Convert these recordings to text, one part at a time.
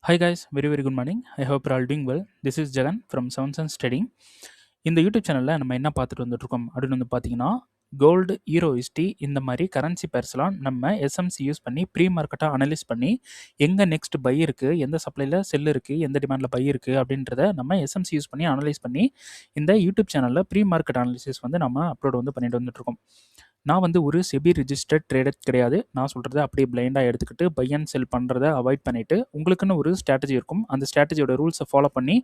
Hi guys, very good morning. I hope you're all doing well. This is Jagan from Sound Sense Trading. இந்த YouTube சேனலில் நம்ம என்ன பார்த்துட்டு வந்துட்டுருக்கோம் அப்படின்னு வந்து பார்த்தீங்கன்னா கோல்டு ஈரோஇஸ்டி இந்த மாதிரி கரன்சி பேர்ஸ்லாம் நம்ம எஸ்எம்சி யூஸ் பண்ணி ப்ரீ மார்க்கெட்டாக அனலைஸ் பண்ணி எங்கே நெக்ஸ்ட் பை இருக்குது, எந்த சப்ளையில் செல் இருக்குது, எந்த டிமாண்டில் பை இருக்குது அப்படின்றத நம்ம எஸ்எம்சி யூஸ் பண்ணி அனலைஸ் பண்ணி இந்த யூடியூப் சேனலில் ப்ரீ மார்க்கெட் அனாலிசிஸ் வந்து நம்ம அப்லோட் வந்து பண்ணிட்டு வந்துட்டுருக்கோம். நான் வந்து ஒரு செபி ரிஜிஸ்டர்ட் ட்ரேடர் கிடையாது. நான் சொல்கிறத அப்படியே பிளைண்டாக எடுத்துக்கிட்டு பை அண்ட் செல் பண்ணுறத அவாய்ட் பண்ணிவிட்டு உங்களுக்குன்னு ஒரு ஸ்ட்ராட்டஜி இருக்கும். அந்த ஸ்ட்ராட்டஜியோட ரூல்ஸை ஃபாலோ பண்ணி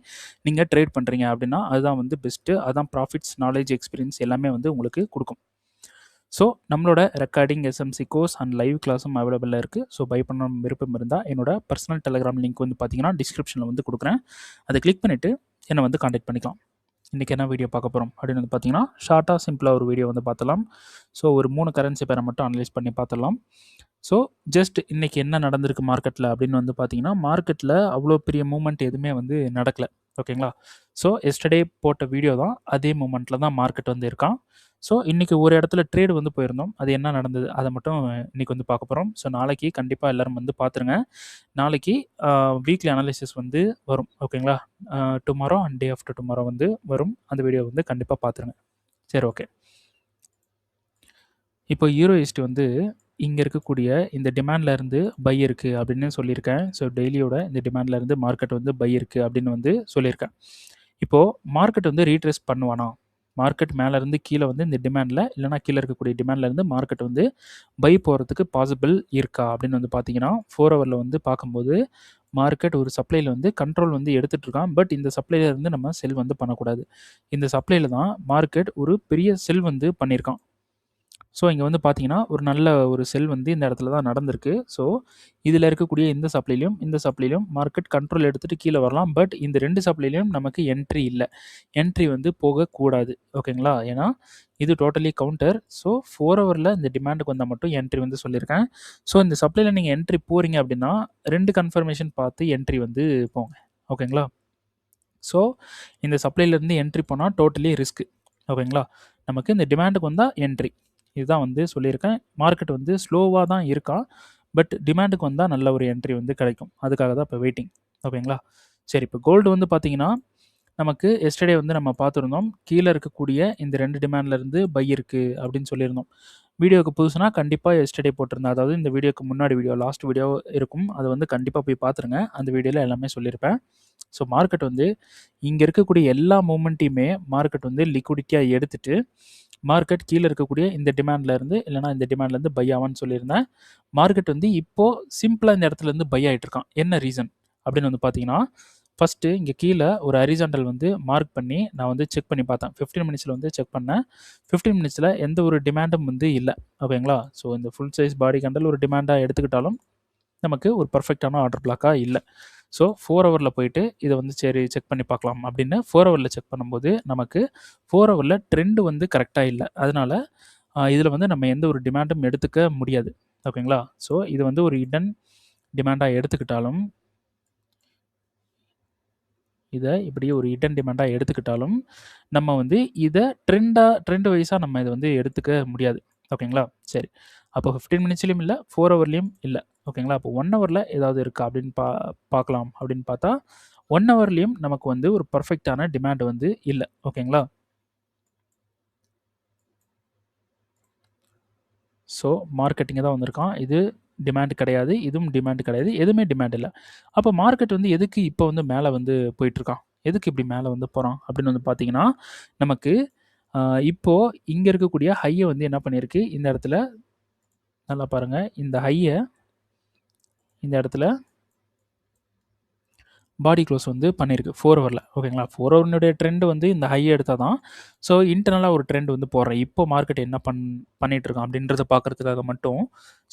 நீங்கள் ட்ரேட் பண்ணுறீங்க அப்படின்னா அதுதான் வந்து பெஸ்ட்டு. அதுதான் ப்ராஃபிட்ஸ், நாலேஜ், எக்ஸ்பீரியன்ஸ் எல்லாமே வந்து உங்களுக்கு கொடுக்கும். ஸோ நம்மளோட recording SMC course and live கிளாஸும் அவைலபிளாக இருக்குது. ஸோ பை பண்ண விருப்பம் இருந்தால் என்னோட பர்சனல் டெலிகிராம் லிங்க் வந்து பார்த்தீங்கன்னா டிஸ்கிரிப்ஷனில் வந்து கொடுக்குறேன். அதை கிளிக் பண்ணிவிட்டு என்னை வந்து காண்டாக்ட் பண்ணிக்கலாம். இன்றைக்கி என்ன வீடியோ பார்க்க போகிறோம் அப்படின்னு வந்து பார்த்தீங்கன்னா ஷார்ட்டாக சிம்பிளாக ஒரு வீடியோ வந்து பார்த்தலாம். ஸோ ஒரு 3 கரன்சி பேரை மட்டும் அனலைஸ் பண்ணி பார்த்துடலாம். ஸோ ஜஸ்ட் இன்றைக்கி என்ன நடந்திருக்கு மார்க்கெட்டில் அப்படின்னு வந்து பார்த்தீங்கன்னா மார்க்கெட்டில் அவ்வளோ பெரிய மூமெண்ட் எதுவுமே வந்து நடக்கலை. ஓகேங்களா? ஸோ எஸ்டர்டே போட்ட வீடியோ தான் அதே மூமெண்ட்டில் தான் மார்க்கெட் வந்து இருக்கான். ஸோ இன்றைக்கி ஒரு இடத்துல ட்ரேடு வந்து போயிருந்தோம். அது என்ன நடந்தது அதை மட்டும் இன்றைக்கி வந்து பார்க்க போகிறோம். ஸோ நாளைக்கு கண்டிப்பாக எல்லோரும் வந்து பார்த்துருங்க. நாளைக்கு வீக்லி அனாலிசிஸ் வந்து வரும். ஓகேங்களா? Tomorrow and day after tomorrow வந்து வரும். அந்த வீடியோ வந்து கண்டிப்பாக பார்த்துருங்க. சரி, ஓகே. இப்போ ஈரோஇஸ்டி வந்து இங்கே இருக்கக்கூடிய இந்த டிமாண்ட்லேருந்து பை இருக்குது அப்படின்னு சொல்லியிருக்கேன். ஸோ டெய்லியோட இந்த டிமாண்ட்லேருந்து மார்க்கெட் வந்து பை இருக்குது அப்படின்னு வந்து சொல்லியிருக்கேன். இப்போது மார்க்கெட் வந்து ரீட்ரேஸ் பண்ணுவானா? மார்க்கெட் மேலேருந்து கீழே வந்து இந்த டிமாண்டில் இல்லைனா கீழே இருக்கக்கூடிய டிமாண்ட்லேருந்து மார்க்கெட் வந்து பை போகிறதுக்கு பாசிபிள் இருக்கா அப்படின்னு வந்து பார்த்தீங்கன்னா 4 ஹவரில் வந்து பார்க்கும்போது மார்க்கெட் ஒரு சப்ளையில் வந்து கண்ட்ரோல் வந்து எடுத்துகிட்டு இருக்கான். பட் இந்த சப்ளையில் இருந்து நம்ம செல் வந்து பண்ணக்கூடாது. இந்த சப்ளையில் தான் மார்க்கெட் ஒரு பெரிய செல் வந்து பண்ணியிருக்கான். ஸோ இங்கே வந்து பார்த்தீங்கன்னா ஒரு நல்ல ஒரு செல் வந்து இந்த இடத்துல தான் நடந்திருக்கு. ஸோ இதில் இருக்கக்கூடிய இந்த சப்ளைலையும் மார்க்கெட் கண்ட்ரோல் எடுத்துகிட்டு கீழே வரலாம். பட் இந்த 2 சப்ளைலையும் நமக்கு என்ட்ரி இல்லை. என்ட்ரி வந்து போகக்கூடாது. ஓகேங்களா? ஏன்னா இது டோட்டலி கவுண்டர். ஸோ 4 ஹவரில் இந்த டிமாண்டுக்கு வந்தால் மட்டும் என்ட்ரி வந்து சொல்லியிருக்கேன். ஸோ இந்த சப்ளையில் நீங்கள் என்ட்ரி போகிறீங்க அப்படின்னா 2 கன்ஃபர்மேஷன் பார்த்து என்ட்ரி வந்து போங்க. ஓகேங்களா? ஸோ இந்த சப்ளைலேருந்து என்ட்ரி போனால் டோட்டலி ரிஸ்க்கு. ஓகேங்களா? நமக்கு இந்த டிமாண்டுக்கு வந்தால் என்ட்ரி. இதுதான் வந்து சொல்லியிருக்கேன். மார்க்கெட் வந்து ஸ்லோவாக தான் இருக்கா. பட் டிமாண்டுக்கு வந்தால் நல்ல ஒரு என்ட்ரி வந்து கிடைக்கும். அதுக்காக தான் இப்போ வெயிட்டிங். ஓகேங்களா? சரி, இப்போ கோல்டு வந்து பார்த்தீங்கன்னா நமக்கு எஸ்டர்டே வந்து நம்ம பார்த்துருந்தோம். கீழே இருக்கக்கூடிய இந்த 2 டிமாண்ட்லேருந்து பை இருக்குது அப்படின்னு சொல்லியிருந்தோம். வீடியோவுக்கு புதுசுனா கண்டிப்பாக எஸ்டர்டே போட்டிருந்தேன். அதாவது இந்த வீடியோக்கு முன்னாடி வீடியோ, லாஸ்ட் வீடியோ இருக்கும். அதை வந்து கண்டிப்பாக போய் பார்த்துருங்க. அந்த வீடியோவில் எல்லாமே சொல்லியிருப்பேன். ஸோ மார்க்கெட் வந்து இங்கே இருக்கக்கூடிய எல்லா மூமெண்ட்டையுமே மார்க்கெட் வந்து லிக்விடிட்டியாக எடுத்துகிட்டு மார்க்கெட் கீழே இருக்கக்கூடிய இந்த டிமாண்ட்லேருந்து இல்லைனா இந்த டிமாண்ட்லேருந்து பை ஆவான்னு சொல்லியிருந்தேன். மார்க்கெட் வந்து இப்போது சிம்பிளாக இந்த இடத்துலேருந்து பை ஆகிட்டு இருக்கான். என்ன ரீசன் அப்படின்னு வந்து பார்த்தீங்கன்னா ஃபஸ்ட்டு இங்கே கீழே ஒரு ஹரிசாண்டல் வந்து மார்க் பண்ணி நான் வந்து செக் பண்ணி பார்த்தேன். 15 மினிட்ஸில் வந்து செக் பண்ணேன். 15 மினிட்ஸில் எந்த ஒரு டிமாண்டும் வந்து இல்லை. ஓகேங்களா? ஸோ இந்த ஃபுல் சைஸ் பாடி கேண்டல் ஒரு டிமாண்டாக எடுத்துக்கிட்டாலும் நமக்கு ஒரு பர்ஃபெக்டான ஆர்டர் பிளாக்காக இல்லை. ஸோ 4 ஹவரில் போயிட்டு இதை வந்து சரி செக் பண்ணி பார்க்கலாம் அப்படின்னு 4 ஹவரில் செக் பண்ணும்போது நமக்கு 4 ஹவரில் ட்ரெண்டு வந்து கரெக்டாக இல்லை. அதனால் இதில் வந்து நம்ம எந்த ஒரு டிமாண்டும் எடுத்துக்க முடியாது. ஓகேங்களா? ஸோ இது வந்து ஒரு ஹிடன் டிமாண்டாக எடுத்துக்கிட்டாலும் இதை இப்படி ஒரு ஹிடன் டிமாண்டாக எடுத்துக்கிட்டாலும் நம்ம வந்து இதை ட்ரெண்ட் வைஸாக நம்ம இதை வந்து எடுத்துக்க முடியாது. ஓகேங்களா? சரி, அப்போ 15 மினிட்ஸ்லையும் இல்லை, 4 ஹவர்லேயும் இல்லை. ஓகேங்களா? அப்போ 1 ஹவரில் ஏதாவது இருக்கா அப்படின்னு பார்க்கலாம் அப்படின்னு பார்த்தா 1 ஹவர்லேயும் நமக்கு வந்து ஒரு பர்ஃபெக்டான டிமாண்ட் வந்து இல்லை. ஓகேங்களா? ஸோ மார்க்கெட்டிங்க தான் வந்திருக்கான். இது டிமாண்ட் கிடையாது, இதுவும் டிமாண்ட் கிடையாது, எதுவுமே டிமாண்ட் இல்லை. அப்போ மார்க்கெட் வந்து எதுக்கு இப்போ வந்து மேலே வந்து போயிட்டுருக்கான், எதுக்கு இப்படி மேலே வந்து போகிறான் அப்படின்னு வந்து பார்த்தீங்கன்னா நமக்கு இப்போது இங்கே இருக்கக்கூடிய ஹையை வந்து என்ன பண்ணியிருக்கு, இந்த இடத்துல நல்லா பாருங்கள், இந்த ஹையை இந்த இடத்துல பாடி க்ளோஸ் வந்து பண்ணியிருக்கு 4 ஹவரில். ஓகேங்களா? 4 ஹவரினுடைய ட்ரெண்ட் வந்து இந்த ஹையை எடுத்தால் தான். ஸோ இன்டர்னலாக ஒரு ட்ரெண்ட் வந்து போடுறேன். இப்போ மார்க்கெட் என்ன பண்ணிகிட்ருக்கான் அப்படின்றத பார்க்குறதுக்காக மட்டும்.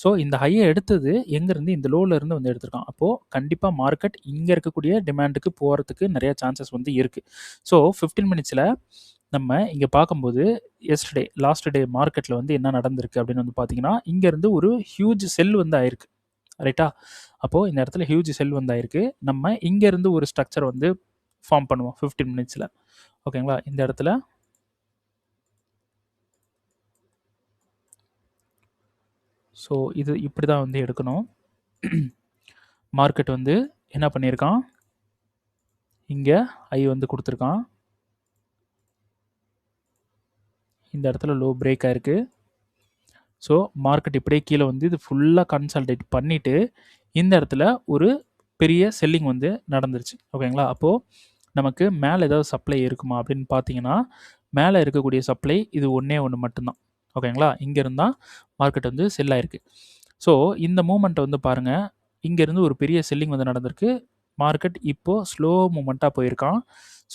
ஸோ இந்த ஹையை எடுத்தது எங்கேருந்து, இந்த லோவிலேருந்து வந்து எடுத்திருக்கான். அப்போது கண்டிப்பாக மார்க்கெட் இங்கே இருக்கக்கூடிய டிமாண்டுக்கு போகிறதுக்கு நிறைய சான்சஸ் வந்து இருக்குது. ஸோ 15 மினிட்ஸில் நம்ம இங்கே பார்க்கும்போது எஸ்டர்டே லாஸ்ட் டே மார்க்கெட்டில் வந்து என்ன நடந்திருக்கு அப்படின்னு வந்து பார்த்தீங்கன்னா இங்கேருந்து ஒரு ஹியூஜ் செல் வந்து ஆயிருக்கு. ரைட்டா? அப்போது இந்த இடத்துல ஹியூஜ் செல் வந்தாயிருக்கு. நம்ம இங்கேருந்து ஒரு ஸ்ட்ரக்சர் வந்து ஃபார்ம் பண்ணுவோம் 15 மினிட்ஸில். ஓகேங்களா? இந்த இடத்துல ஸோ இது இப்படி தான் வந்து எடுக்கணும். மார்க்கெட் வந்து என்ன பண்ணியிருக்கான், இங்கே ஐ வந்து கொடுத்துருக்கான். இந்த இடத்துல லோ பிரேக் ஆயிருக்கு. ஸோ மார்க்கெட் இப்படியே கீழே வந்து இது ஃபுல்லாக கன்சால்டேட் பண்ணிவிட்டு இந்த இடத்துல ஒரு பெரிய செல்லிங் வந்து நடந்துருச்சு. ஓகேங்களா? அப்போது நமக்கு மேலே ஏதாவது சப்ளை இருக்குமா அப்படின்னு பார்த்தீங்கன்னா, மேலே இருக்கக்கூடிய சப்ளை இது ஒன்றே ஒன்று மட்டும்தான். ஓகேங்களா? இங்கே இருந்தால் மார்க்கெட் வந்து செல் ஆயிருக்கு. ஸோ இந்த மூமெண்ட்டை வந்து பாருங்கள், இங்கேருந்து ஒரு பெரிய செல்லிங் வந்து நடந்திருக்கு. மார்க்கெட் இப்போது ஸ்லோ மூமெண்ட்டாக போயிருக்கான்.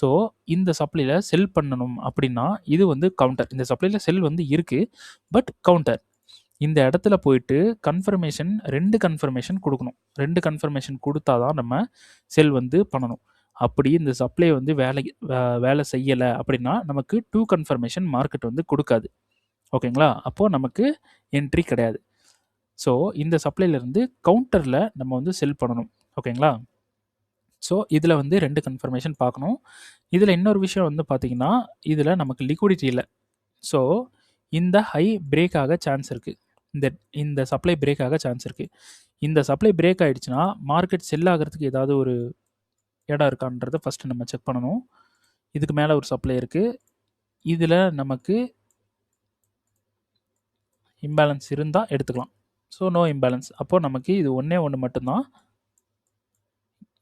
ஸோ இந்த சப்ளையில் செல் பண்ணணும் அப்படின்னா இது வந்து கவுண்டர். இந்த சப்ளையில் செல் வந்து இருக்குது, பட் கவுண்டர். இந்த இடத்துல போயிட்டு கன்ஃபர்மேஷன் 2 கன்ஃபர்மேஷன் கொடுக்கணும். 2 கன்ஃபர்மேஷன் கொடுத்தா தான் நம்ம செல் வந்து பண்ணணும். அப்படி இந்த சப்ளை வந்து வேலை செய்யலை அப்படின்னா நமக்கு 2 கன்ஃபர்மேஷன் மார்க்கெட் வந்து கொடுக்காது. ஓகேங்களா? அப்போது நமக்கு என்ட்ரி கிடையாது. ஸோ இந்த சப்ளைலேருந்து கவுண்டரில் நம்ம வந்து செல் பண்ணணும். ஓகேங்களா? ஸோ இதில் வந்து 2 கன்ஃபர்மேஷன் பார்க்கணும். இதில் இன்னொரு விஷயம் வந்து பார்த்திங்கன்னா, இதில் நமக்கு லிக்விடிட்டி இல்லை. ஸோ இந்த ஹை பிரேக் ஆக சான்ஸ் இருக்குது. இந்த சப்ளை பிரேக் ஆக சான்ஸ் இருக்குது. இந்த சப்ளை பிரேக் ஆகிடுச்சுன்னா மார்க்கெட் செல் ஆகிறதுக்கு ஏதாவது ஒரு இடம் இருக்கான்றதை ஃபஸ்ட்டு நம்ம செக் பண்ணணும். இதுக்கு மேலே ஒரு சப்ளை இருக்குது. இதில் நமக்கு இம்பேலன்ஸ் இருந்தால் எடுத்துக்கலாம். So no imbalance. அப்போது நமக்கு இது ஒன்றே ஒன்று மட்டும்தான்,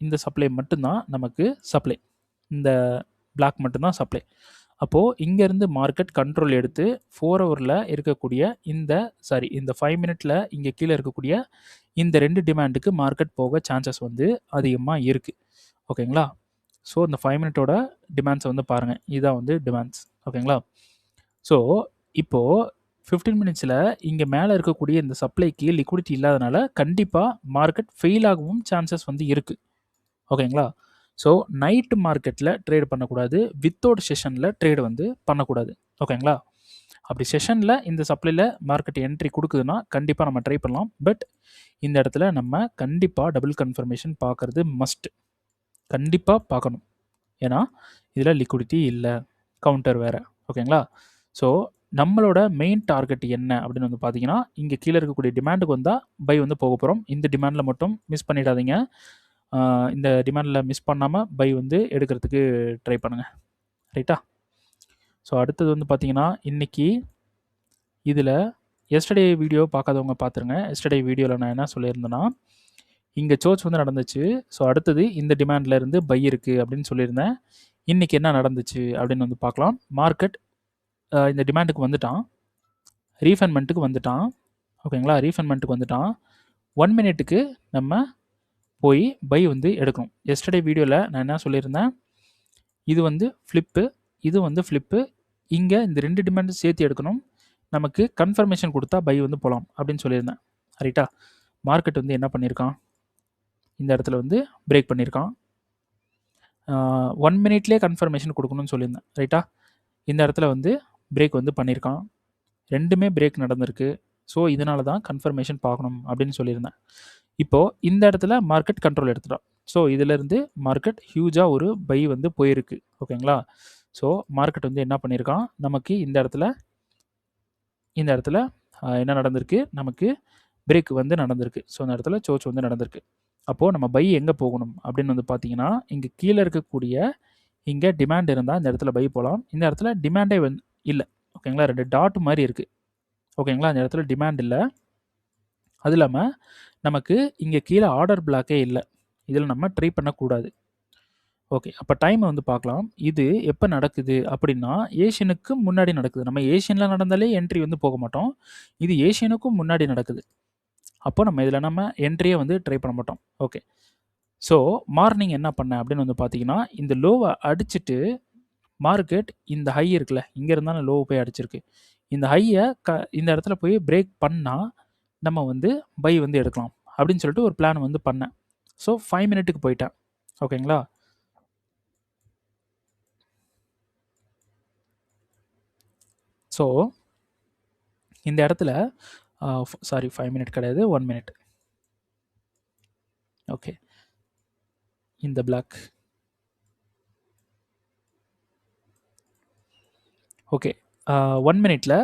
இந்த சப்ளை மட்டும்தான் நமக்கு சப்ளை. இந்த பிளாக் மட்டும்தான் சப்ளை. அப்போது இங்கேருந்து மார்க்கெட் கண்ட்ரோல் எடுத்து 4 ஹவரில் இருக்கக்கூடிய இந்த 5 மினிட்ல இங்கே கீழே இருக்கக்கூடிய இந்த 2 டிமாண்டுக்கு மார்க்கெட் போக சான்சஸ் வந்து அதிகமாக இருக்குது. ஓகேங்களா? ஸோ இந்த 5 மினிட்டோட டிமாண்ட்ஸை வந்து பாருங்கள். இதுதான் வந்து டிமாண்ட்ஸ். ஓகேங்களா? ஸோ இப்போது 15 மினிட்ஸில் இங்கே மேலே இருக்கக்கூடிய இந்த சப்ளைக்கு லிக்விடிட்டி இல்லாதனால கண்டிப்பாக மார்க்கெட் ஃபெயில் ஆகவும் சான்சஸ் வந்து இருக்குது. ஓகேங்களா? ஸோ நைட்டு மார்க்கெட்டில் ட்ரேட் பண்ணக்கூடாது. வித்தவுட் செஷனில் ட்ரேடு வந்து பண்ணக்கூடாது. ஓகேங்களா? அப்படி செஷனில் இந்த சப்ளையில் மார்க்கெட் என்ட்ரி கொடுக்குதுன்னா கண்டிப்பாக நம்ம ட்ரை பண்ணலாம். பட் இந்த இடத்துல நம்ம கண்டிப்பாக டபுள் கன்ஃபர்மேஷன் பார்க்குறது மஸ்ட். கண்டிப்பாக பார்க்கணும். ஏன்னா இதில் லிக்விடிட்டி இல்லை, கவுண்டர் வேறு. ஓகேங்களா? ஸோ நம்மளோட மெயின் டார்கெட் என்ன அப்படின்னு வந்து பார்த்தீங்கன்னா, இங்கே கீழே இருக்கக்கூடிய டிமாண்டுக்கு வந்தால் பை வந்து போக போகிறோம். இந்த டிமாண்டில் மட்டும் மிஸ் பண்ணிடாதீங்க. இந்த டிமாண்டில் மிஸ் பண்ணாமல் பை வந்து எடுக்கிறதுக்கு ட்ரை பண்ணுங்கள். ரைட்டா? ஸோ அடுத்தது வந்து பார்த்தீங்கன்னா, இன்றைக்கி இதில் எஸ்டர்டே வீடியோ பார்க்காதவங்க பார்த்துருங்க. எஸ்டர்டே வீடியோவில் நான் என்ன சொல்லியிருந்தேன்னா, இங்கே சோர்ச் வந்து நடந்துச்சு. ஸோ அடுத்தது இந்த டிமாண்டில் இருந்து பை இருக்குது அப்படின்னு சொல்லியிருந்தேன். இன்றைக்கி என்ன நடந்துச்சு அப்படின்னு வந்து பார்க்கலாம். மார்க்கெட் இந்த டிமாண்டுக்கு வந்துட்டான், ரீஃபைன்மெண்ட்டுக்கு வந்துட்டான். ஓகேங்களா? ரீஃபைன்மெண்ட்டுக்கு வந்துட்டான். 1 மினிட்டுக்கு நம்ம போய் பை வந்து எடுக்கணும். எஸ்டர்டே வீடியோவில் நான் என்ன சொல்லியிருந்தேன், இது வந்து ஃப்ளிப்பு, இது வந்து ஃப்ளிப்பு. இங்கே இந்த 2 டிமாண்டும் சேர்த்து எடுக்கணும். நமக்கு கன்ஃபர்மேஷன் கொடுத்தா பை வந்து போகலாம் அப்படின்னு சொல்லியிருந்தேன். ரைட்டா? மார்க்கெட் வந்து என்ன பண்ணியிருக்கான், இந்த இடத்துல வந்து பிரேக் பண்ணியிருக்கான். 1 மினிட்லேயே கன்ஃபர்மேஷன் கொடுக்கணும்னு சொல்லியிருந்தேன். ரைட்டா? இந்த இடத்துல வந்து பிரேக் வந்து பண்ணியிருக்கான். 2மே பிரேக் நடந்திருக்கு. ஸோ இதனால தான் கன்ஃபர்மேஷன் பார்க்கணும் அப்படின்னு சொல்லியிருந்தேன். இப்போது இந்த இடத்துல மார்க்கெட் கண்ட்ரோல் எடுத்துட்டான். ஸோ இதிலேருந்து மார்க்கெட் ஹியூஜாக ஒரு பை வந்து போயிருக்கு. ஓகேங்களா? ஸோ மார்க்கெட் வந்து என்ன பண்ணியிருக்கான், நமக்கு இந்த இடத்துல என்ன நடந்திருக்கு, நமக்கு பிரேக் வந்து நடந்திருக்கு. ஸோ இந்த இடத்துல சோர்ச் வந்து நடந்திருக்கு. அப்போது நம்ம பை எங்கே போகணும் அப்படின்னு வந்து பார்த்தீங்கன்னா, இங்கே கீழே இருக்கக்கூடிய இங்கே டிமாண்ட் இருந்தால் இந்த இடத்துல பை போகலாம். இந்த இடத்துல டிமாண்டே வந்து இல்லை. ஓகேங்களா? 2 டாட் மாதிரி இருக்குது. ஓகேங்களா? இந்த இடத்துல டிமாண்ட் இல்லை. அது இல்லாமல் நமக்கு இங்கே கீழே ஆர்டர் பிளாக்கே இல்லை. இதில் நம்ம ட்ரை பண்ணக்கூடாது. ஓகே, அப்போ டைமை வந்து பார்க்கலாம். இது எப்போ நடக்குது அப்படின்னா, ஏஷியனுக்கு முன்னாடி நடக்குது. நம்ம ஏஷியனில் நடந்தாலே என்ட்ரி வந்து போக மாட்டோம். இது ஏஷியனுக்கும் முன்னாடி நடக்குது. அப்போ நம்ம இதில் நம்ம என்ட்ரியை வந்து ட்ரை பண்ண மாட்டோம். ஓகே, ஸோ மார்னிங் என்ன பண்ணேன் அப்படின்னு வந்து பார்த்தீங்கன்னா, இந்த லோவை அடிச்சுட்டு மார்க்கெட் இந்த ஹை இருக்குல்ல, இங்கே இருந்தாலும் லோவை போய் அடிச்சிருக்கு. இந்த ஹையை இந்த இடத்துல போய் பிரேக் பண்ணால் நம்ம வந்து பை வந்து எடுக்கலாம் அப்படின்னு சொல்லிட்டு ஒரு பிளான் வந்து பண்ணேன். ஸோ 5 மினிட்டுக்கு போயிட்டேன். ஓகேங்களா? ஸோ இந்த இடத்துல 5 மினிட் கிடையாது, 1 மினிட். ஓகே, இந்த பிளாக். ஓகே, 1 மினிட்டில்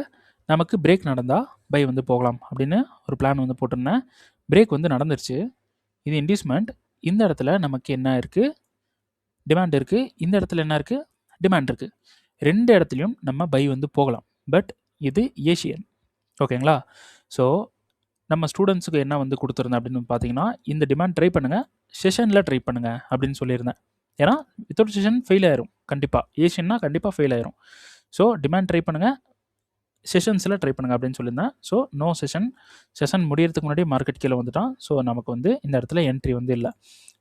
நமக்கு பிரேக் நடந்தால் பை வந்து போகலாம் அப்படின்னு ஒரு பிளான் வந்து போட்டிருந்தேன். பிரேக் வந்து நடந்துருச்சு. இது இன்டியூஸ்மெண்ட். இந்த இடத்துல நமக்கு என்ன இருக்குது, டிமாண்ட் இருக்குது. இந்த இடத்துல என்ன இருக்குது, டிமாண்ட் இருக்குது. ரெண்டு இடத்துலையும் நம்ம பை வந்து போகலாம். பட் இது ஏஷியன். ஓகேங்களா? ஸோ நம்ம ஸ்டூடெண்ட்ஸுக்கு என்ன வந்து கொடுத்துருந்தேன் அப்படின்னு பார்த்தீங்கன்னா, இந்த டிமாண்ட் ட்ரை பண்ணுங்கள், செஷனில் ட்ரை பண்ணுங்கள் அப்படின்னு சொல்லியிருந்தேன். ஏன்னா வித்தவுட் செஷன் ஃபெயில் ஆயிரும் கண்டிப்பாக. ஏஷியன்னா கண்டிப்பாக ஃபெயில் ஆயிரும். ஸோ டிமாண்ட் ட்ரை பண்ணுங்கள், செஷன்ஸில் ட்ரை பண்ணுங்கள் அப்படின்னு சொல்லியிருந்தேன். ஸோ நோ செஷன் முடியறதுக்கு முன்னாடி மார்க்கெட் கீழே வந்துட்டான். ஸோ நமக்கு வந்து இந்த இடத்துல என்ட்ரி வந்து இல்லை.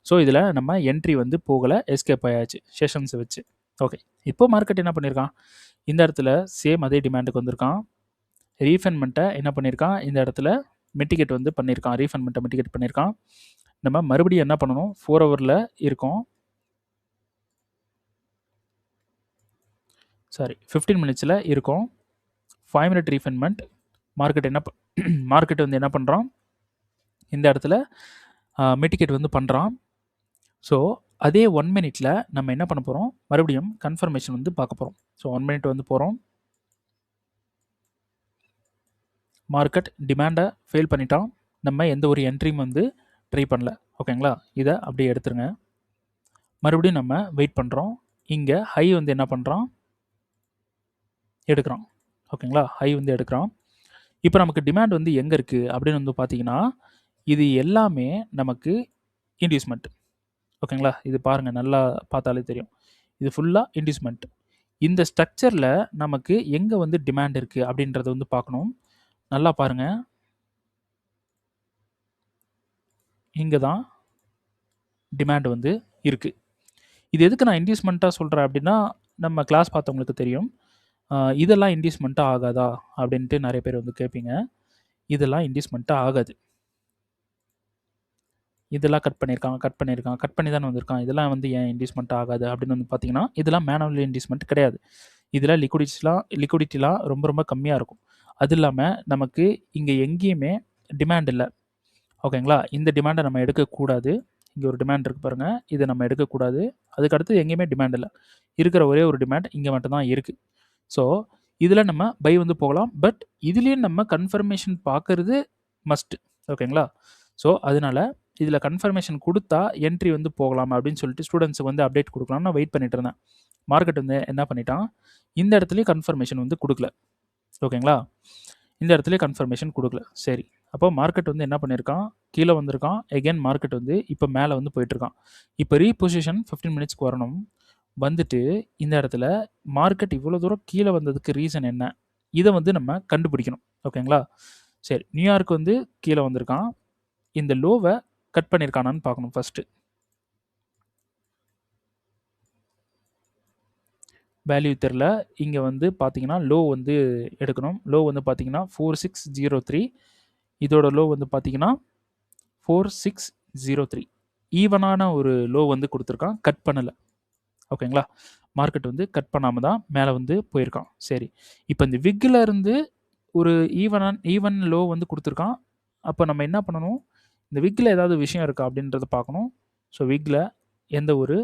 ஸோ இதில் நம்ம என்ட்ரி வந்து போகலை, எஸ்கேப் ஆயாச்சு செஷன்ஸை வச்சு. ஓகே, இப்போ மார்க்கெட் என்ன பண்ணியிருக்கான், இந்த இடத்துல சேம் அதே டிமாண்டுக்கு வந்திருக்கான். ரீஃபண்ட்மெண்ட்டை என்ன பண்ணியிருக்கான், இந்த இடத்துல மிட்டிகேட் வந்து பண்ணியிருக்கான், ரீஃபண்ட்மெண்ட்டை மிட்டிகேட் பண்ணியிருக்கான். நம்ம மறுபடியும் என்ன பண்ணணும், 4 ஹவரில் இருக்கோம், சாரி 15 மினிட்ஸில் இருக்கும். 5 மினிட் ரீஃபண்ட்மெண்ட். மார்க்கெட் வந்து என்ன பண்ணுறான், இந்த இடத்துல மிட்டிகேட் வந்து பண்ணுறான். ஸோ அதே 1 மினிட்ல நம்ம என்ன பண்ண போகிறோம், மறுபடியும் கன்ஃபர்மேஷன் வந்து பார்க்க போகிறோம். ஸோ 1 மினிட் வந்து போகிறோம். மார்க்கெட் டிமாண்டை ஃபெயில் பண்ணிட்டான், நம்ம எந்த ஒரு என்ட்ரியும் வந்து ட்ரை பண்ணல. ஓகேங்களா, இதை அப்படியே எடுத்துருங்க. மறுபடியும் நம்ம வெயிட் பண்ணுறோம். இங்கே ஹை வந்து என்ன பண்ணுறான், எடுக்கிறான். ஓகேங்களா, ஹை வந்து எடுக்கிறான். இப்போ நமக்கு டிமாண்ட் வந்து எங்கே இருக்குது அப்படின்னு வந்து பார்த்தீங்கன்னா, இது எல்லாமே நமக்கு இன்டியூஸ்மெண்ட். ஓகேங்களா, இது பாருங்கள், நல்லா பார்த்தாலே தெரியும், இது ஃபுல்லாக இன்டியூஸ்மெண்ட். இந்த ஸ்ட்ரக்சரில் நமக்கு எங்கே வந்து டிமாண்ட் இருக்குது அப்படின்றத வந்து பார்க்கணும். நல்லா பாருங்கள், இங்கே தான் டிமாண்ட் வந்து இருக்குது. இது எதுக்கு நான் இன்டியூஸ்மெண்ட்டாக சொல்கிறேன் அப்படின்னா, நம்ம கிளாஸ் பார்த்தவங்களுக்கு தெரியும், இதெல்லாம் இன்டியூஸ்மெண்ட்டாக ஆகாதா அப்படின்ட்டு நிறைய பேர் வந்து கேட்பீங்க. இதெல்லாம் இன்டியூஸ்மெண்ட்டாக ஆகாது. இதெல்லாம் கட் பண்ணி தானே வந்திருக்கான், இதெல்லாம் வந்து ஏன் இன்டியூஸ்மெண்ட் ஆகாது அப்படின்னு வந்து பார்த்தீங்கன்னா, இதெல்லாம் மேனுவல் இன்டியூஸ்மெண்ட் கிடையாது. இதில் லிக்விடிட்டிலாம் ரொம்ப ரொம்ப கம்மியாக இருக்கும். அது இல்லாமல் நமக்கு இங்கே எங்கேயுமே டிமாண்ட் இல்லை. ஓகேங்களா, இந்த டிமாண்டை நம்ம எடுக்கக்கூடாது. இங்கே ஒரு டிமாண்ட் இருக்குது பாருங்கள், இதை நம்ம எடுக்கக்கூடாது. அதுக்கடுத்து எங்கேயுமே டிமாண்ட் இல்லை. இருக்கிற ஒரே ஒரு டிமாண்ட் இங்கே மட்டும்தான் இருக்குது. ஸோ இதில் நம்ம பை வந்து போகலாம். பட் இதுலேயும் நம்ம கன்ஃபர்மேஷன் பார்க்குறது மஸ்ட். ஓகேங்களா, ஸோ அதனால் இதில் கன்ஃபர்மேஷன் கொடுத்தா என்ட்ரி வந்து போகலாம் அப்படின்னு சொல்லிட்டு ஸ்டூடெண்ட்ஸுக்கு வந்து அப்டேட் கொடுக்கலாம்னு நான் வெயிட் பண்ணிட்டு இருந்தேன். மார்க்கெட் வந்து என்ன பண்ணிட்டான், இந்த இடத்துலையும் கன்ஃபர்மேஷன் வந்து கொடுக்கல. ஓகேங்களா, இந்த இடத்துலையும் கன்ஃபர்மேஷன் கொடுக்கல. சரி, அப்போ மார்க்கெட் வந்து என்ன பண்ணியிருக்கான், கீழே வந்திருக்கான். எகெயின் மார்க்கெட் வந்து இப்போ மேலே வந்து போயிட்டுருக்கான். இப்போ ரீபொசிஷன் 15 மினிட்ஸ்க்கு வரணும். வந்துட்டு இந்த இடத்துல மார்க்கெட் இவ்வளோ தூரம் கீழே வந்ததுக்கு ரீசன் என்ன, இதை வந்து நம்ம கண்டுபிடிக்கணும். ஓகேங்களா, சரி, நியூயார்க் வந்து கீழே வந்திருக்கான். இந்த லோவை கட் பண்ணியிருக்கானான்னு பார்க்கணும் ஃபஸ்ட்டு. வேல்யூ தெரில. இங்கே வந்து பார்த்தீங்கன்னா லோ வந்து எடுக்கணும். லோ வந்து பார்த்தீங்கன்னா 4603. இதோட லோ வந்து பார்த்தீங்கன்னா 4603. ஈவனான ஒரு லோ வந்து கொடுத்துருக்கான், கட் பண்ணலை. ஓகேங்களா, மார்க்கெட் வந்து கட் பண்ணாமல் தான் மேலே வந்து போயிருக்கான். சரி, இப்போ இந்த விக்கில் இருந்து ஒரு ஈவன் லோ வந்து கொடுத்துருக்கான். அப்போ நம்ம என்ன பண்ணணும், இந்த விக்கில் ஏதாவது விஷயம் இருக்கா அப்படின்றத பார்க்கணும். ஸோ விக்கில் எந்த ஒரு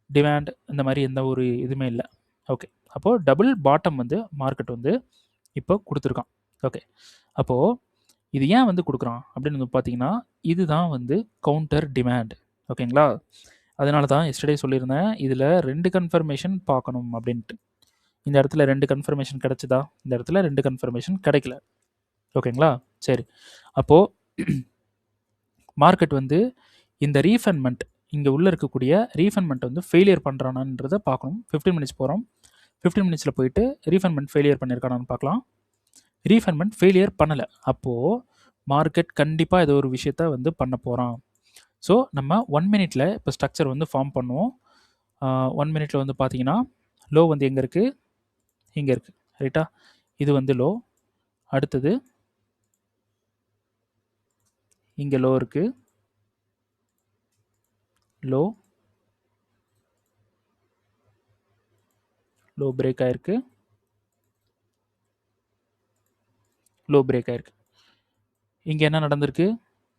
டிமாண்ட் இந்த மாதிரி எந்த ஒரு இதுவுமே இல்லை. ஓகே, அப்போது டபுள் பாட்டம் வந்து மார்க்கெட் வந்து இப்போ கொடுத்துருக்கான். ஓகே, அப்போது இது ஏன் வந்து கொடுக்குறான் அப்படின்னு வந்து பார்த்தீங்கன்னா, இதுதான் வந்து கவுண்டர் டிமாண்ட். ஓகேங்களா, அதனால தான் எஸ்டர்டே சொல்லியிருந்தேன், இதில் 2 கன்ஃபர்மேஷன் பார்க்கணும் அப்படின்ட்டு. இந்த இடத்துல 2 கன்ஃபர்மேஷன் கிடச்சிதா, இந்த இடத்துல 2 கன்ஃபர்மேஷன் கிடைக்கல. ஓகேங்களா, சரி, அப்போது மார்க்கெட் வந்து இந்த ரீஃபண்ட்மெண்ட், இங்கே உள்ளே இருக்கக்கூடிய ரீஃபண்ட்மெண்ட் வந்து ஃபெயிலியர் பண்ணுறானான்றதை பார்க்கணும். 15 மினிட்ஸ் போகிறோம். 15 மினிட்ஸில் போயிட்டு ரீஃபண்ட்மெண்ட் ஃபெயிலியர் பண்ணியிருக்கானான்னு பார்க்கலாம். ரீஃபண்ட்மெண்ட் ஃபெயிலியர் பண்ணலை. அப்போது மார்க்கெட் கண்டிப்பாக ஏதோ ஒரு விஷயத்த வந்து பண்ண போகிறான். ஸோ நம்ம 1 மினிட்ல இப்போ ஸ்ட்ரக்சர் வந்து ஃபார்ம் பண்ணுவோம். 1 மினிட்ல வந்து பார்த்தீங்கன்னா லோ வந்து எங்கே இருக்குது, இங்கே இருக்குது. ரைட்டா, இது வந்து லோ. அடுத்தது இங்கே லோ இருக்குது, லோ பிரேக் ஆயிருக்கு, லோ பிரேக் ஆயிருக்கு. இங்கே என்ன நடந்திருக்கு,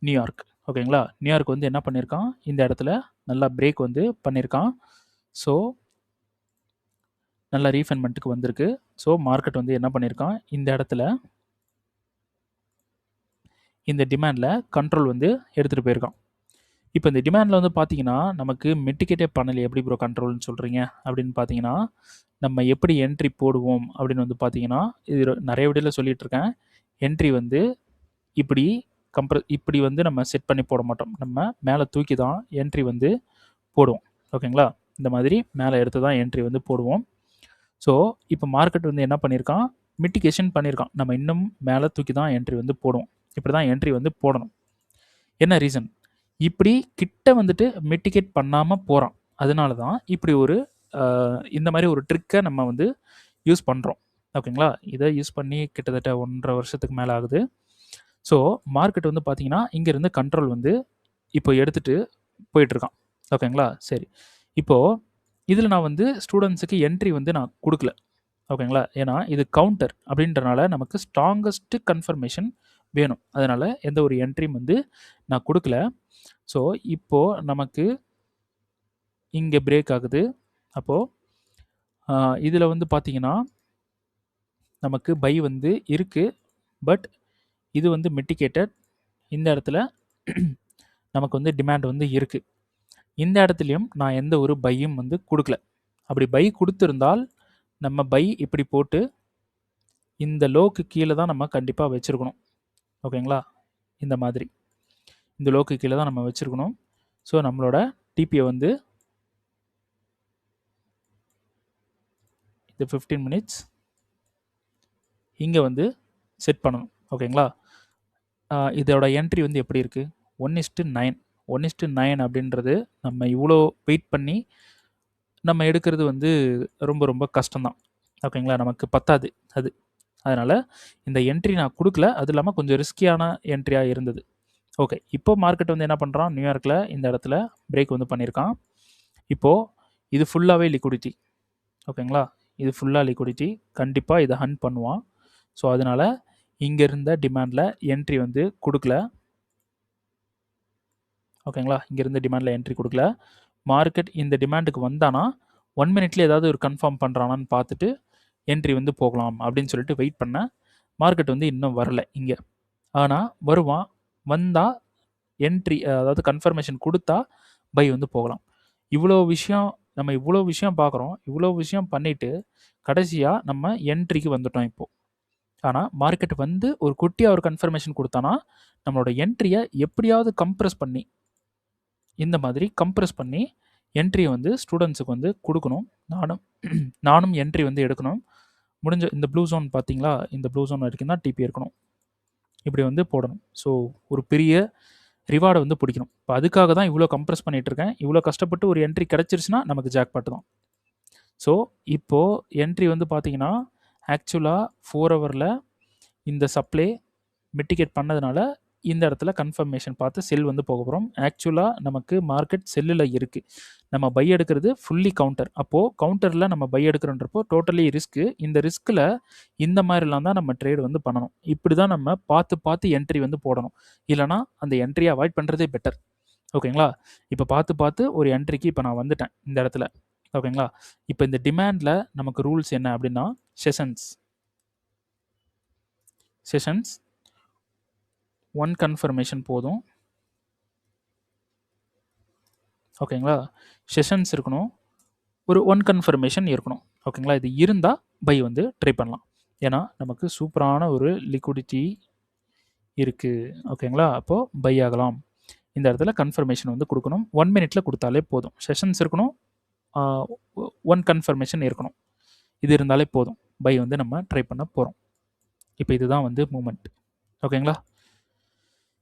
நியூயார்க். ஓகேங்களா, நியூயார்க் வந்து என்ன பண்ணியிருக்கான், இந்த இடத்துல நல்லா பிரேக் வந்து பண்ணியிருக்கான். ஸோ நல்லா ரீஃபண்ட்மெண்ட்டுக்கு வந்திருக்கு. ஸோ மார்க்கெட் வந்து என்ன பண்ணியிருக்கான், இந்த இடத்துல இந்த டிமாண்டில் கண்ட்ரோல் வந்து எடுத்துகிட்டு போயிருக்கான். இப்போ இந்த டிமாண்டில் வந்து பார்த்தீங்கன்னா, நமக்கு மிட்டிகேட்டே பண்ணல எப்படி ப்ரோ கண்ட்ரோல்னு சொல்கிறீங்க அப்படின்னு பார்த்தீங்கன்னா, நம்ம எப்படி என்ட்ரி போடுவோம் அப்படின்னு வந்து பார்த்தீங்கன்னா, இது நிறைய வீடியோவில் சொல்லிட்டு இருக்கேன். என்ட்ரி வந்து இப்படி இப்படி வந்து நம்ம செட் பண்ணி போட மாட்டோம். நம்ம மேலே தூக்கி தான் என்ட்ரி வந்து போடுவோம். ஓகேங்களா? இந்த மாதிரி மேலே எடுத்து தான் என்ட்ரி வந்து போடுவோம். ஸோ இப்போ மார்க்கெட் வந்து என்ன பண்ணியிருக்கான், மிட்டிகேஷன் பண்ணியிருக்கான். நம்ம இன்னும் மேலே தூக்கி தான் என்ட்ரி வந்து போடுவோம். இப்படி தான் என்ட்ரி வந்து போடணும். என்ன ரீசன்? இப்படி கிட்ட வந்துட்டு மிட்டிகேட் பண்ணாமல் போகிறான். அதனால தான் இப்படி ஒரு இந்த மாதிரி ஒரு ட்ரிக்கை நம்ம வந்து யூஸ் பண்ணுறோம். ஓகேங்களா? இதை யூஸ் பண்ணி கிட்டத்தட்ட 1.5 வருஷத்துக்கு மேலே ஆகுது. ஸோ மார்க்கெட் வந்து பார்த்தீங்கன்னா, இங்கேருந்து கண்ட்ரோல் வந்து இப்போ எடுத்துகிட்டு போயிட்டுருக்கான். ஓகேங்களா? சரி. இப்போது இதில் நான் வந்து ஸ்டூடெண்ட்ஸுக்கு என்ட்ரி வந்து நான் கொடுக்கல. ஓகேங்களா? ஏன்னா இது கவுண்டர் அப்படின்றனால நமக்கு ஸ்ட்ராங்கஸ்ட் கன்ஃபர்மேஷன் வேணும். அதனால் எந்த ஒரு என்ட்ரியும் வந்து நான் கொடுக்கல. ஸோ இப்போது நமக்கு இங்கே பிரேக் ஆகுது. அப்போது இதில் வந்து பார்த்தீங்கன்னா, நமக்கு பை வந்து இருக்குது. பட் இது வந்து மிட்டிகேட்டட். இந்த இடத்துல நமக்கு வந்து டிமாண்ட் வந்து இருக்குது. இந்த இடத்துலையும் நான் எந்த ஒரு பையும் வந்து கொடுக்கல. அப்படி பை கொடுத்துருந்தால் நம்ம பை இப்படி போட்டு இந்த லோக்கு கீழே தான் நம்ம கண்டிப்பாக வச்சுருக்கணும். ஓகேங்களா? இந்த மாதிரி இந்த லோக்கு கீழே தான் நம்ம வச்சுருக்கணும். ஸோ நம்மளோட டிபியை வந்து இந்த 15 மினிட்ஸ் இங்கே வந்து செட் பண்ணணும். ஓகேங்களா? இதோட என்ட்ரி வந்து எப்படி இருக்குது? 1:9. 1:9 அப்படின்றது நம்ம இவ்வளோ வெயிட் பண்ணி நம்ம எடுக்கிறது வந்து ரொம்ப ரொம்ப கஷ்டம்தான். ஓகேங்களா? நமக்கு பத்தாது அது. அதனால் இந்த என்ட்ரி நான் கொடுக்கல. அது இல்லாமல் கொஞ்சம் ரிஸ்கியான என்ட்ரியாக இருந்தது. ஓகே. இப்போ மார்க்கெட் வந்து என்ன பண்ணுறான், நியூயார்க்கில் இந்த இடத்துல பிரேக் வந்து பண்ணியிருக்கான். இப்போது இது ஃபுல்லாகவே லிக்விடிட்டி. ஓகேங்களா? இது ஃபுல்லாக லிக்விடிட்டி. கண்டிப்பாக இதை ஹண்ட் பண்ணுவான். ஸோ அதனால் இங்கே இருந்த டிமாண்டில் என்ட்ரி வந்து கொடுக்கல. ஓகேங்களா? இங்கே இருந்த டிமாண்டில் என்ட்ரி கொடுக்கல. மார்க்கெட் இந்த டிமாண்டுக்கு வந்தானா 1 மினிட்ல ஏதாவது ஒரு கன்ஃபார்ம் பண்ணுறானான்னு பார்த்துட்டு என்ட்ரி வந்து போகலாம் அப்படின்னு சொல்லிட்டு வெயிட் பண்ணேன். மார்க்கெட் வந்து இன்னும் வரல இங்கே. ஆனால் வருவான். வந்தால் என்ட்ரி அதாவது கன்ஃபர்மேஷன் கொடுத்தா பை வந்து போகலாம். நம்ம இவ்வளோ விஷயம் பார்க்குறோம். இவ்வளோ விஷயம் பண்ணிவிட்டு கடைசியாக நம்ம என்ட்ரிக்கு வந்துட்டோம் இப்போது. ஆனால் மார்க்கெட் வந்து ஒரு குட்டியாக ஒரு கன்ஃபர்மேஷன் கொடுத்தானா நம்மளோட என்ட்ரியை எப்படியாவது கம்ப்ரெஸ் பண்ணி இந்த மாதிரி கம்ப்ரெஸ் பண்ணி என்ட்ரியை வந்து ஸ்டூடெண்ட்ஸுக்கு வந்து கொடுக்கணும். நானும் என்ட்ரி வந்து எடுக்கணும். முடிஞ்ச இந்த ப்ளூ ஜோன் பார்த்தீங்களா, இந்த ப்ளூ ஜோன் வரைக்கும் தான் டிபி இருக்கணும். இப்படி வந்து போடணும். ஸோ ஒரு பெரிய ரிவார்டை வந்து பிடிக்கணும். இப்போ அதுக்காக தான் இவ்வளோ கம்ப்ரெஸ் பண்ணிகிட்டு இருக்கேன். இவ்வளோ கஷ்டப்பட்டு ஒரு என்ட்ரி கிடச்சிருச்சுன்னா நமக்கு ஜாக்பாட் தான். ஸோ இப்போது என்ட்ரி வந்து பார்த்தீங்கன்னா ஆக்சுவலாக 4 ஹவரில் இந்த சப்ளை மிட்டிகேட் பண்ணதுனால இந்த இடத்துல கன்ஃபர்மேஷன் பார்த்து செல் வந்து போக போகிறோம். ஆக்சுவலாக நமக்கு மார்க்கெட் செல்லில் இருக்குது. நம்ம பை எடுக்கிறது ஃபுல்லி கவுண்டர். அப்போது கவுண்டரில் நம்ம பை எடுக்கிறோன்றப்போ டோட்டலி ரிஸ்க்கு. இந்த ரிஸ்கில் இந்த மாதிரிலாம் தான் நம்ம ட்ரேட் வந்து பண்ணணும். இப்படி தான் நம்ம பார்த்து என்ட்ரி வந்து போடணும். இல்லைனா அந்த என்ட்ரியை அவாய்ட் பண்ணுறதே பெட்டர். ஓகேங்களா? இப்போ பார்த்து ஒரு என்ட்ரிக்கு இப்போ நான் வந்துட்டேன் இந்த இடத்துல. ஓகேங்களா? இப்போ இந்த டிமாண்டில் நமக்கு ரூல்ஸ் என்ன அப்படின்னா செஷன்ஸ் 1 கன்ஃபர்மேஷன் போதும். ஓகேங்களா? செஷன்ஸ் இருக்கணும். ஒரு 1 கன்ஃபர்மேஷன் இருக்கணும். ஓகேங்களா? இது இருந்தால் பை வந்து ட்ரை பண்ணலாம். ஏன்னா நமக்கு சூப்பரான ஒரு லிக்விடிட்டி இருக்குது. ஓகேங்களா? அப்போது பை ஆகலாம். இந்த இடத்துல கன்ஃபர்மேஷன் வந்து கொடுக்கணும். 1 மினிட்ல கொடுத்தாலே போதும். செஷன்ஸ் இருக்கணும். 1 கன்ஃபர்மேஷன் இருக்கணும். இது இருந்தாலே போதும். பை வந்து நம்ம ட்ரை பண்ண போகிறோம். இப்போ இதுதான் வந்து மூமெண்ட். ஓகேங்களா?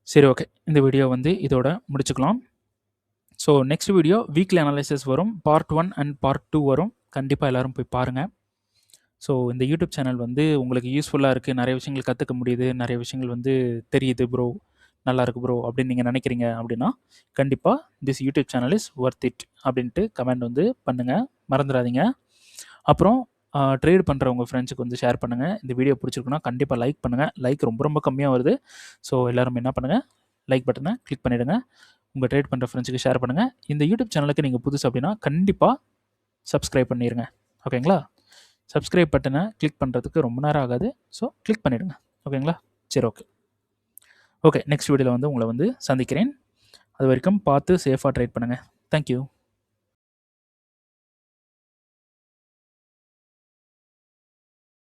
சரி, ஓகே. இந்த வீடியோ வந்து இதோட முடிச்சுக்கலாம். So next video weekly analysis வரும். பார்ட் 1 அண்ட் பார்ட் 2 வரும். கண்டிப்பாக எல்லோரும் போய் பாருங்கள். ஸோ இந்த யூடியூப் சேனல் வந்து உங்களுக்கு யூஸ்ஃபுல்லாக இருக்குது. நிறைய விஷயங்கள் கற்றுக்க முடியுது. நிறைய விஷயங்கள் வந்து தெரியுது ப்ரோ, நல்லாயிருக்கு ப்ரோ அப்படின்னு நீங்கள் நினைக்கிறீங்க அப்படின்னா கண்டிப்பாக this YouTube channel is worth it அப்படின்ட்டு கமெண்ட் வந்து பண்ணுங்கள். மறந்துடாதீங்க. அப்புறம் ட்ரேட் பண்ணுற உங்கள் ஃப்ரெண்ட்ஸுக்கு வந்து ஷேர் பண்ணுங்கள். இந்த வீடியோ பிடிச்சிருக்குன்னா கண்டிப்பாக லைக் பண்ணுங்கள். லைக் ரொம்ப ரொம்ப கம்மியாக வருது. ஸோ எல்லோரும் என்ன பண்ணுங்கள், லைக் பட்டனை கிளிக் பண்ணிவிடுங்க. உங்கள் ட்ரேட் பண்ணுற ஃப்ரெண்ட்ஸுக்கு ஷேர் பண்ணுங்கள். இந்த யூடியூப் சேனலுக்கு நீங்கள் புதுசு அப்படின்னா கண்டிப்பாக சப்ஸ்கிரைப் பண்ணிடுங்க. ஓகேங்களா? சப்ஸ்கிரைப் பட்டனை கிளிக் பண்ணுறதுக்கு ரொம்ப நேரம் ஆகாது. ஸோ கிளிக் பண்ணிவிடுங்க. ஓகேங்களா? சரி, ஓகே. நெக்ஸ்ட் வீடியோவில் வந்து உங்களை வந்து சந்திக்கிறேன். அது வரைக்கும் பார்த்து சேஃபாக ட்ரேட் பண்ணுங்கள். தேங்க்யூ.